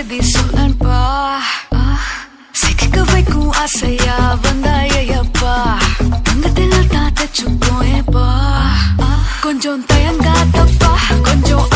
செய்தி சொல்லன்பா சிக்க வைக்கும் ஆசையா வந்தாயப்பா தங்கத்தில் தாத்த சுப்போம் ஏப்பா கொஞ்சம் தயங்காதப்பா கொஞ்சம்